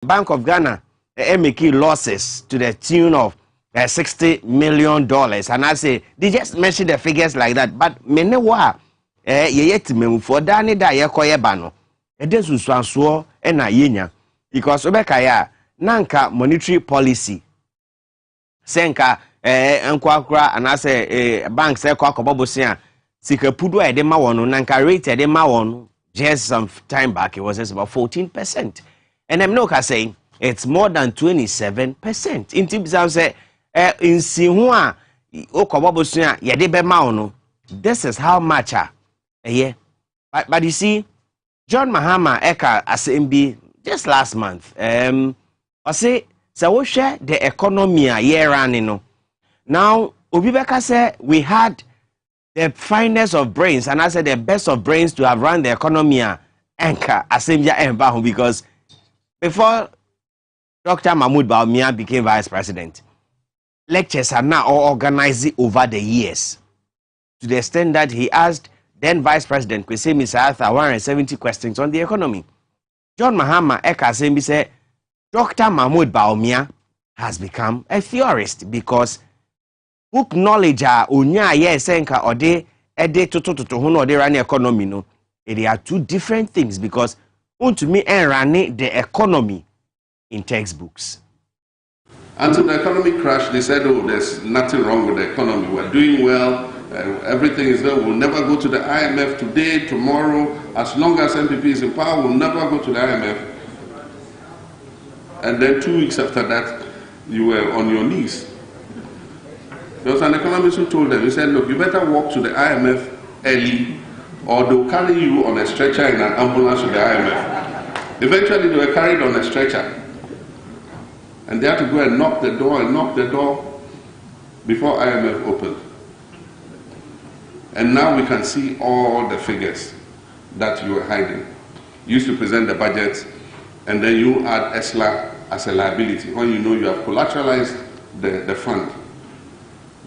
Bank of Ghana making losses to the tune of $60 million. And I say, they just mention the figures like that. But menewa, yet me for Danny da yakoye bano. It is uswansuo na yenya. Because obekaya, nanka monetary policy. Senka, enkwakura, and I say, banks, Dwaboase, sika pudu edema wonu, nanka rate edema wonu, just some time back, it was just about 14%. And I'm not saying it's more than 27%. In tips, I say, in Siwa, Dwaboase, yedebe maono. This is how much, yeah. But you see, John Mahama Eka Afisem just last month. I say, so we share the economy year running. Now, Obibeka said we had the finest of brains, and I said the best of brains to have run the economy. Enka Afisem because before Dr. Mahmoud Bawumia became vice president, lectures are now all organized over the years to the extent that he asked then Vice President Kwesi Arthur 170 questions on the economy. John Mahama Eka Afisem said Dr. Mahmoud Bawumia has become a theorist because book knowledge onya senka ode ede to hono ode run economy no. They are two different things because to me run the economy in textbooks. Until the economy crashed, they said, oh, there's nothing wrong with the economy. We're doing well. Everything is there. We'll never go to the IMF today, tomorrow. As long as MPP is in power, we'll never go to the IMF. And then 2 weeks after that, you were on your knees. There was an economist who told them, he said, look, you better walk to the IMF early or they'll carry you on a stretcher in an ambulance to the IMF. Eventually, they were carried on a stretcher. And they had to go and knock the door before IMF opened. And now we can see all the figures that you were hiding. You used to present the budget, and then you add ESLA as a liability when you know you have collateralized the fund.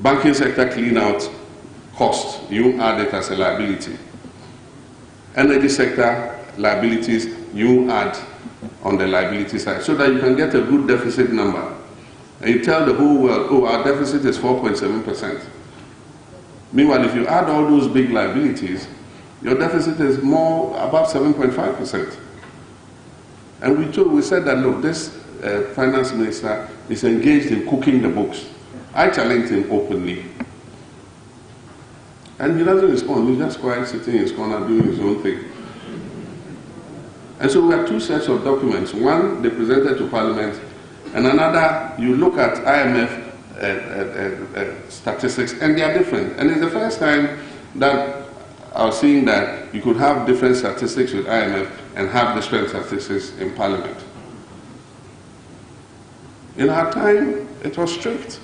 Banking sector clean out cost, you add it as a liability. Energy sector liabilities, you add on the liability side so that you can get a good deficit number. And you tell the whole world, oh, our deficit is 4.7%. Meanwhile, if you add all those big liabilities, your deficit is more above 7.5%. And we said that, look, this finance minister is engaged in cooking the books. I challenged him openly. And he doesn't respond. He's just quiet, sitting in his corner, doing his own thing. And so we have two sets of documents. One, they presented to Parliament, and another, you look at IMF statistics, and they are different. And it's the first time that I was seeing that you could have different statistics with IMF and have different statistics in Parliament. In our time, it was strict.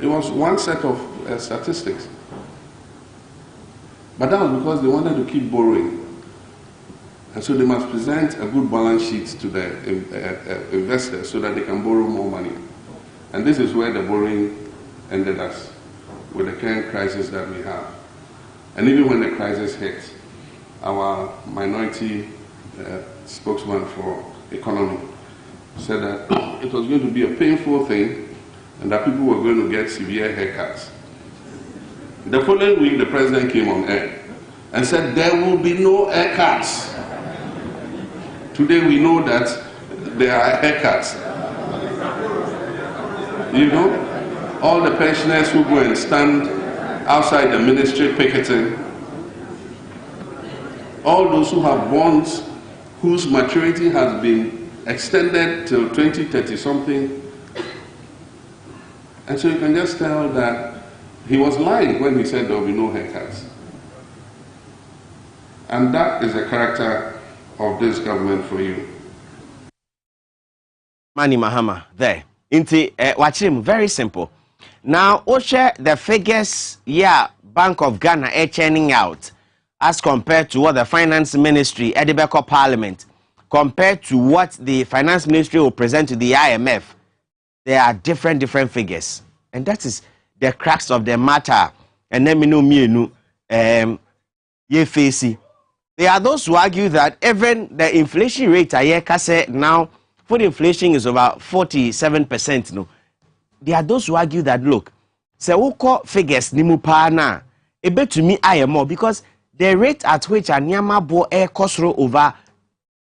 It was one set of statistics. But that was because they wanted to keep borrowing. And so they must present a good balance sheet to the investors so that they can borrow more money. And this is where the borrowing ended us, with the current crisis that we have. And even when the crisis hit, our minority spokesman for economy said that it was going to be a painful thing and that people were going to get severe haircuts. The following week, the president came on air and said there will be no haircuts. Today we know that there are haircuts. You know, all the pensioners who go and stand outside the ministry picketing, all those who have bonds whose maturity has been extended till 2030 something. And so you can just tell that he was lying when he said there will be no haircuts. And that is the character of this government for you. Mani Mahama, there. Inti, watch him, very simple. Now, share the figures, Bank of Ghana churning out as compared to what the Finance Ministry, Edibeko Parliament, compared to what the Finance Ministry will present to the IMF. There are different figures. And that is the crux of the matter. And then we know, ye facey. There are those who argue that even the inflation rate now food inflation is about 47%. No, there are those who argue that look, say woko figures ni mu pa na ebe to me I more because the rate at which anyama bo air cost over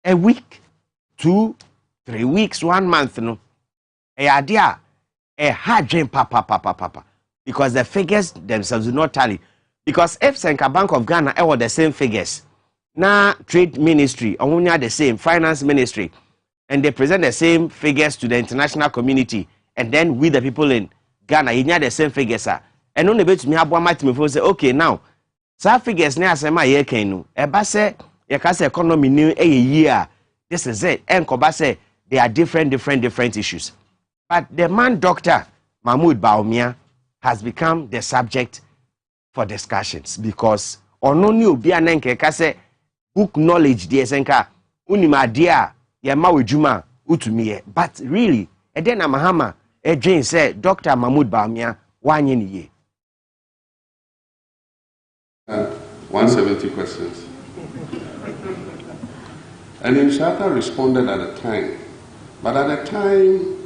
a week, 2, 3 weeks, 1 month, no, a idea a hard dream papa because the figures themselves do not tally. Because if Central Bank of Ghana were the same figures, now Trade Ministry, only the same Finance Ministry, and they present the same figures to the international community, and then we the people in Ghana, you the same figures, and only bit me have one might me say, okay, now, some figures near Sema ye kenu, eba say, yakase economy new a year, this is it, and Koba say, there are different issues. But the man, Dr. Mahmoud Baumia, has become the subject for discussions because ononi obi anenke ka say book knowledge dey senka unima dia ya ma wejuma utumiye but really eden na mahama edwen say Dr. Mahmoud Baumia wanye ni ye 170 questions. And Inshata responded at the time, but at the time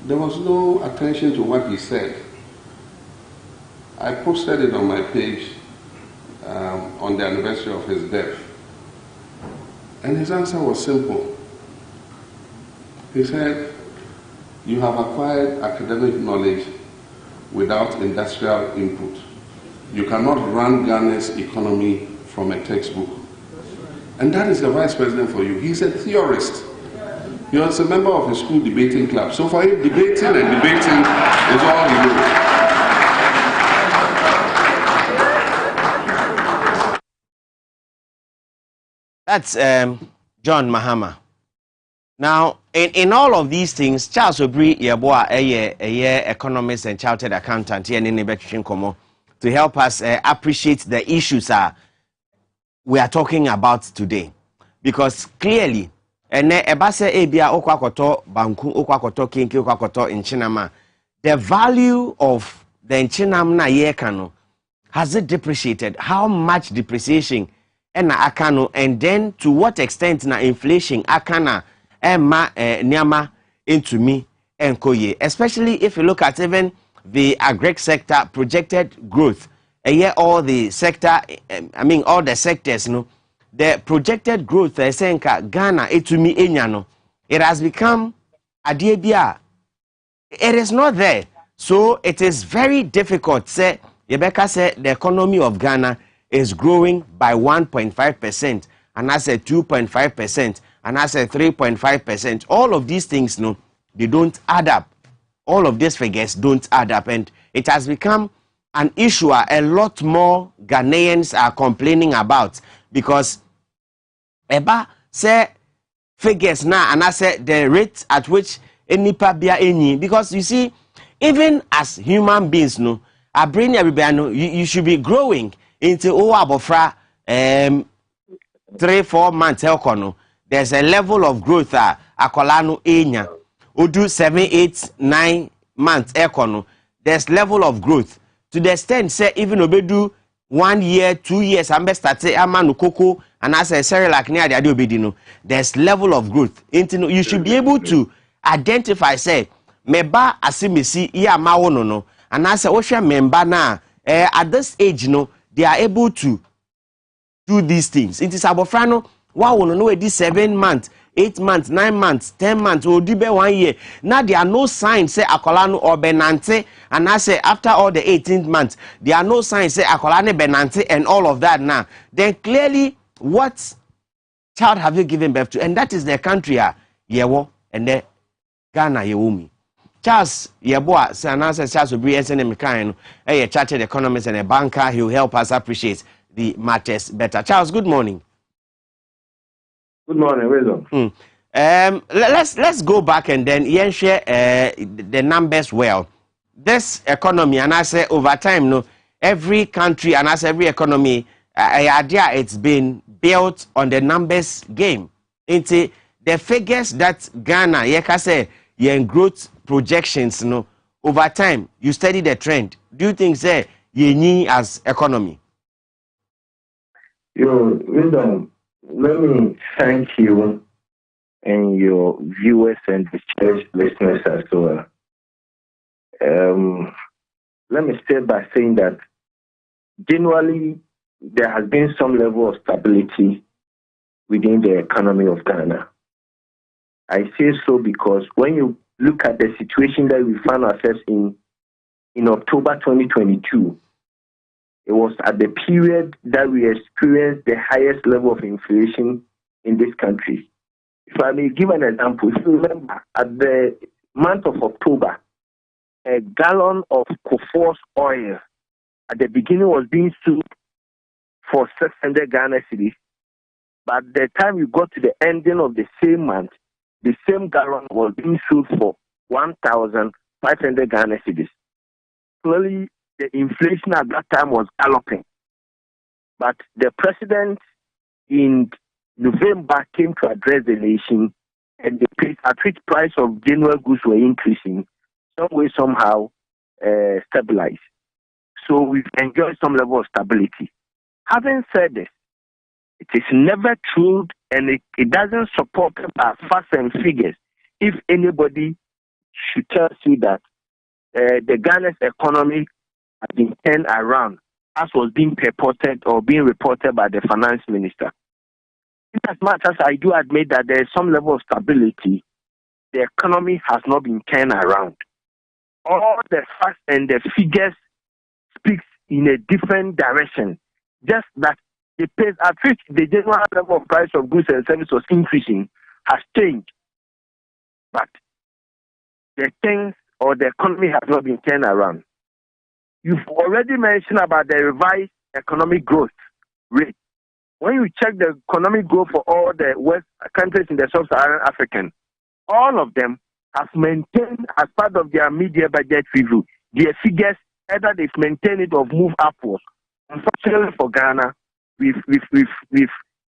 there was no attention to what he said. I posted it on my page on the anniversary of his death. And his answer was simple. He said, you have acquired academic knowledge without industrial input. You cannot run Ghana's economy from a textbook. And that is the vice president for you. He's a theorist. He was a member of a school debating club. So for him, debating and debating is all he knows. That's John Mahama. Now, in all of these things, Charles Obri Yeboah, a economist and chartered accountant here in Komo, to help us appreciate the issues we are talking about today. Because clearly, ebase ebia okwakoto banku okwakoto kinki okwakoto inchinama, the value of the inchinam na yekano, has it depreciated? How much depreciation na akano, and then to what extent na inflation akana ma nyama into me and koye, especially if you look at even the agri sector projected growth all the sector all the sectors no, the projected growth senka Ghana etumi enya no, it has become adiebia, it is not there. So it is very difficult. Say Rebecca said the economy of Ghana is growing by 1.5%, and I said 2.5%, and I said 3.5%. All of these things, no, they don't add up. All of these figures don't add up, and it has become an issue a lot more Ghanaians are complaining about, because Eba say figures now, and I said the rate at which any pabia any, because you see, even as human beings, no, I bring everybody, no, you should be growing into abofra 3-4 months no, there's a level of growth akolano enya odu 7-8-9 months no, there's level of growth to the extent say even obedu 1 year 2 years ambe start amanu koko and as a cereal like near the obedi no, there's level of growth into you should be able to identify say meba asimisi ya mawo no and as a osha member na at this age no, they are able to do these things. It is abofrano wow no this 7 months, 8 months, 9 months, 10 months, or be 1 year. Now there are no signs say akolano or benante, and I say after all the 18 months, there are no signs say akolane benante and all of that now. Then clearly, what child have you given birth to? And that is the country yewo and the Ghana yewumi. Charles Yeboah, Sanasa Charles Obri SNM a chartered economist and a banker. He will help us appreciate the matters better. Charles, good morning. Good morning, Wilson. Let's go back and then share the numbers well. This economy, and I say over time, no, every country and I say every economy, idea it's been built on the numbers game. Into the figures that Ghana, yeka say, growth projections, no, over time, you study the trend. Do you think say ye as economy? Wilson, let me thank you and your viewers and the church listeners as well. Let me start by saying that generally there has been some level of stability within the economy of Ghana. I say so because when you look at the situation that we found ourselves in October 2022, it was at the period that we experienced the highest level of inflation in this country. If I may give an example, if you remember, at the month of October, a gallon of Coforce oil at the beginning was being sold for 600 Ghana cedis. But the time we got to the ending of the same month, the same gallon was being sold for 1,500 Ghana cedis. Clearly, the inflation at that time was galloping. But the president in November came to address the nation, and the at which price of general goods were increasing, some way, somehow, stabilized. So we've enjoyed some level of stability. Having said this, it is never true, and it doesn't support facts and figures if anybody should tell you that the Ghana's economy has been turned around, as was being purported or being reported by the finance minister. In as much as I do admit that there is some level of stability, the economy has not been turned around. All the facts and the figures speaks in a different direction. Just that the pace at which the general level of price of goods and services was increasing has changed. But the things or the economy has not been turned around. You've already mentioned about the revised economic growth rate. When you check the economic growth for all the West countries in the sub-Saharan African, all of them have maintained as part of their mid-year budget review their figures, either they've maintained it or moved upwards. Unfortunately for Ghana, we've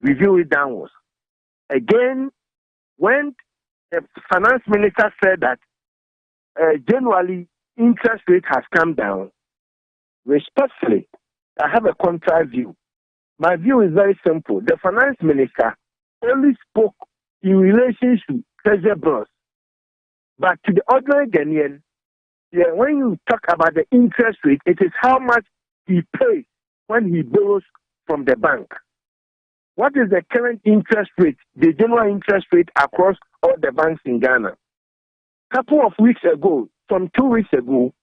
reviewed it downwards. Again, when the finance minister said that generally interest rate has come down, respectfully, I have a contrary view. My view is very simple. The finance minister only spoke in relation to treasury bills. But to the ordinary Ghanaian, when you talk about the interest rate, it is how much he pays when he borrows from the bank. What is the current interest rate, the general interest rate across all the banks in Ghana? A couple of weeks ago, some 2 weeks ago,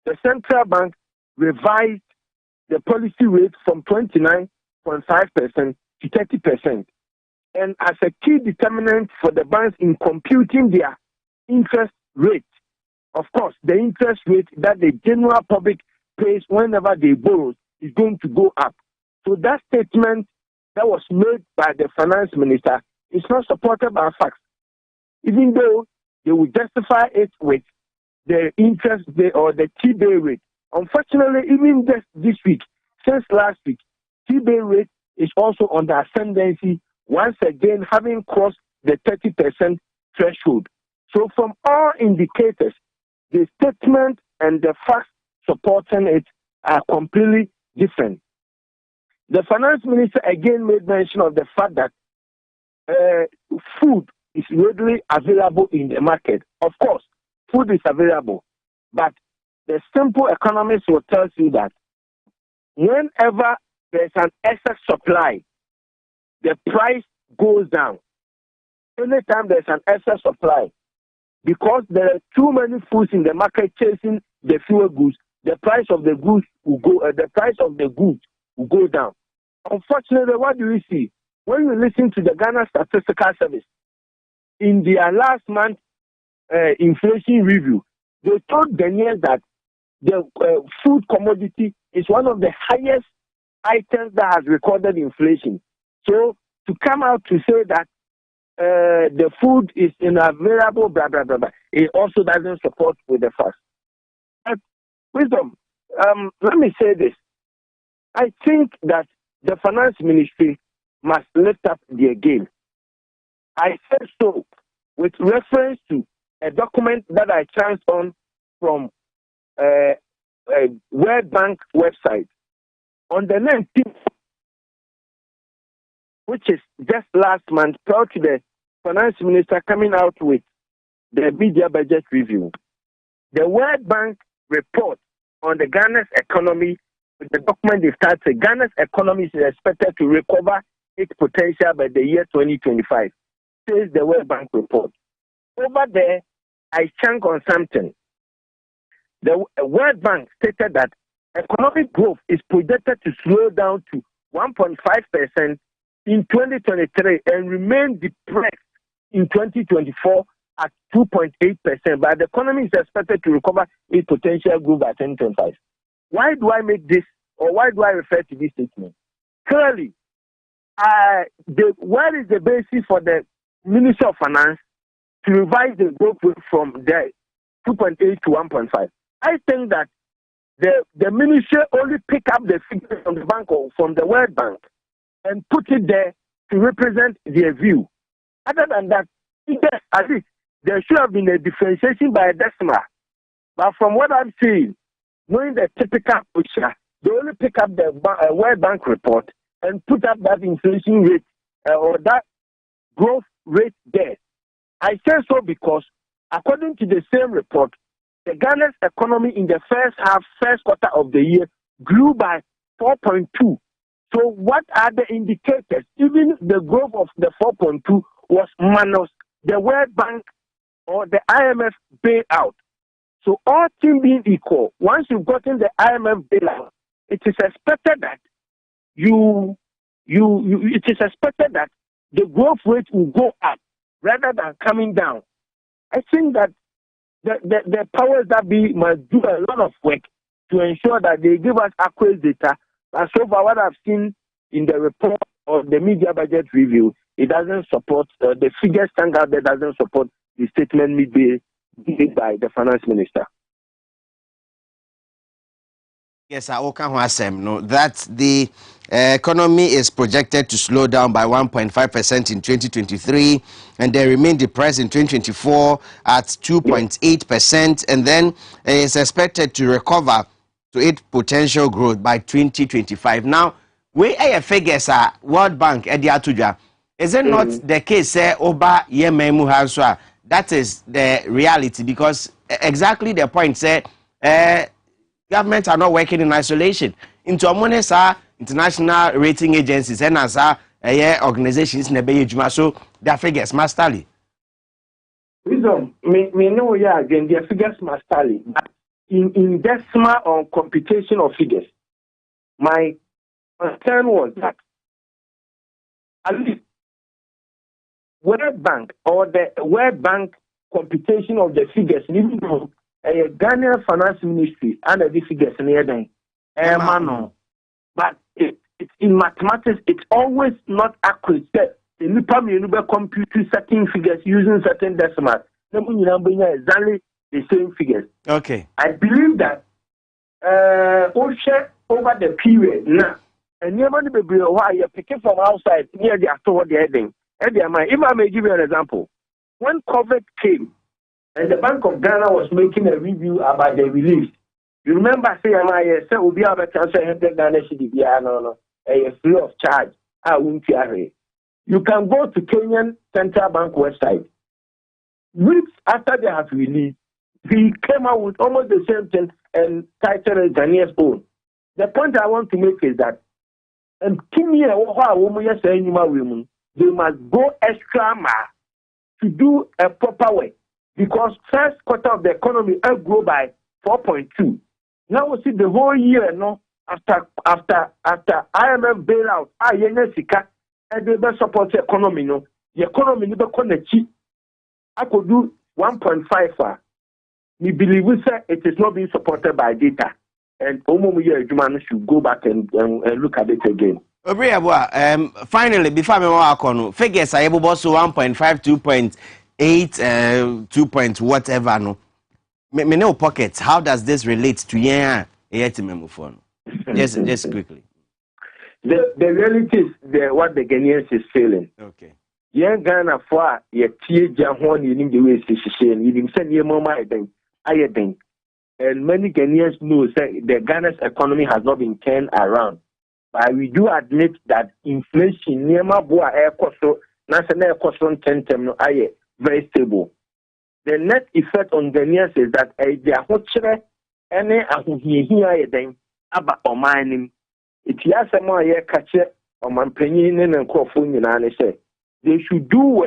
the central bank revised the policy rate from 29.5% to 30%. And as a key determinant for the banks in computing their interest rate, of course, the interest rate that the general public pays whenever they borrow is going to go up. So that statement that was made by the finance minister is not supported by facts, even though they will justify it with the interest or the T-bill rate. Unfortunately, even this week, since last week, T-bill rate is also on the ascendancy, once again having crossed the 30% threshold. So from all indicators, the statement and the facts supporting it are completely different. The finance minister again made mention of the fact that food is readily available in the market. Of course, food is available, but the simple economist will tell you that whenever there's an excess supply, the price goes down. Anytime there's an excess supply, because there are too many foods in the market chasing the fewer goods, the price of the goods will go. The price of the goods will go down. Unfortunately, what do we see? When you listen to the Ghana Statistical Service, in their last month inflation review, they told Ghanaians that the food commodity is one of the highest items that has recorded inflation. So to come out to say that the food is unavailable, blah, blah, blah, blah, it also doesn't support with the facts. But wisdom, let me say this. I think that the finance ministry must lift up their game. I said so with reference to a document that I chanced on from World Bank website on the 19th, which is just last month, prior to the finance minister coming out with the media budget review, the World Bank report on the Ghana's economy, the document they start saying Ghana's economy is expected to recover its potential by the year 2025, says the World Bank report. Over there, I chunk on something. The World Bank stated that economic growth is projected to slow down to 1.5% in 2023 and remain depressed in 2024 at 2.8%, but the economy is expected to recover its potential growth by 2025. Why do I make this, or why do I refer to this statement? Clearly, what is the basis for the Minister of Finance to revise the growth rate from the 2.8 to 1.5? I think that the ministry only pick up the figures from the bank or from the World Bank and put it there to represent their view. Other than that, at least there should have been a differentiation by a decimal. But from what I'm seeing, knowing the typical picture, they only pick up the World Bank report and put up that inflation rate or that growth rate there. I say so because, according to the same report, the Ghana's economy in the first quarter of the year grew by 4.2. So what are the indicators? Even the growth of the 4.2 was minus the World Bank or the IMF bailout. So all things being equal, once you've gotten the IMF bailout, it is expected that it is expected that the growth rate will go up rather than coming down. I think that the powers that be must do a lot of work to ensure that they give us accurate data. And so far, what I've seen in the report of the media budget review, it doesn't support the figures stand out that doesn't support the statement made by the finance minister. Yes, I will come no, that the economy is projected to slow down by 1.5% in 2023 and they remain depressed in 2024 at 2.8%, and then is expected to recover to its potential growth by 2025. Now, where figures are World Bank Ediatuja, is it not the case Oba Yememu Hanswa? That is the reality, because exactly the point said governments are not working in isolation. Into among international rating agencies and as organizations in the so their figures must tally. Wisdom, me know again their figures must tally. But in decimal or computation of figures, my concern was that at least World Bank or the World Bank computation of the figures, even though Ghanaian Finance Ministry and the figures near them, but it's in mathematics, it's always not accurate. You can compute certain figures using certain decimals. Exactly the same figures. Okay. I believe that over the period now, and nobody will be why you're picking from outside near the store the heading. If I may give you an example, when COVID came and the Bank of Ghana was making a review about the relief, you remember saying, "I said we'll be able to transfer 100 Ghana cedis free of charge." You can go to Kenyan Central Bank website. Weeks after they have released, he came out with almost the same thing and titled it Ghanaian's own. The point I want to make is that, and they must go extra mile to do a proper way, because first quarter of the economy will grow by 4.2. Now we see the whole year, after IMF bailout, and they best support the economy, the economy never connect. I could do 1.5. We believe it is not being supported by data, and Omo should go back and look at it again. Finally, before we go, figures are able to 1.5, 2.8, 2 point whatever. No, me no pockets. How does this relate to just quickly. The reality is what the Ghanaians is feeling. Okay. Young Ghana for your teacher one in the way you send your mama ayeding. And many Ghanaians know that the Ghana's economy has not been turned around. But we do admit that inflation, Nema Boa Air Costo, na se na ekoso tentem no aye very stable. The net effect on Ghanaians is that they are hochere ene ahohiahia ye den aba omanim. Iti asemo aye kache omanpanyin ne nkofo nyina ne say they should do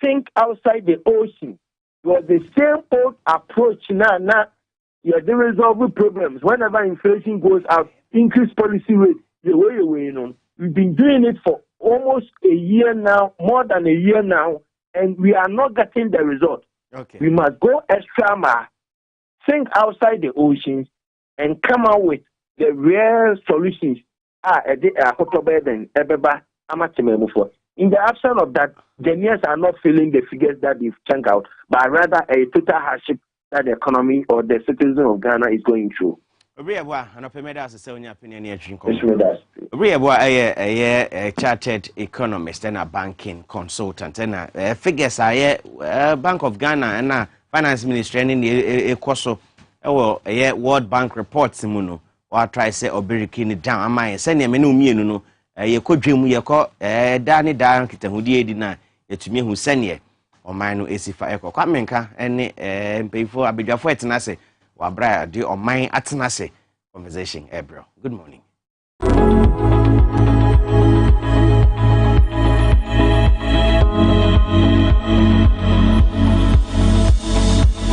think outside the ocean. Because the same old approach now they resolve problems. Whenever inflation goes up, increase policy rate, the way you know. We've been doing it for almost a year now, more than a year now, and we are not getting the result. Okay. We must go extra mile, think outside the oceans, and come out with the real solutions. In the absence of that, Ghanaians are not feeling the figures that they've churned out, but rather a total hardship that the economy or the citizens of Ghana is going through. A chartered economist and a banking consultant and figures are Bank of Ghana and finance ministry and a coso World Bank reports muno or try say or breaking it down. Am I sending a menu no ye could dream ye call Danny Dan Kitahudi dina to me who send ye or mine no esifa echo kwamenka and pay for Abidja for etanase or bra do or mine atanase conversation ebro. Good morning.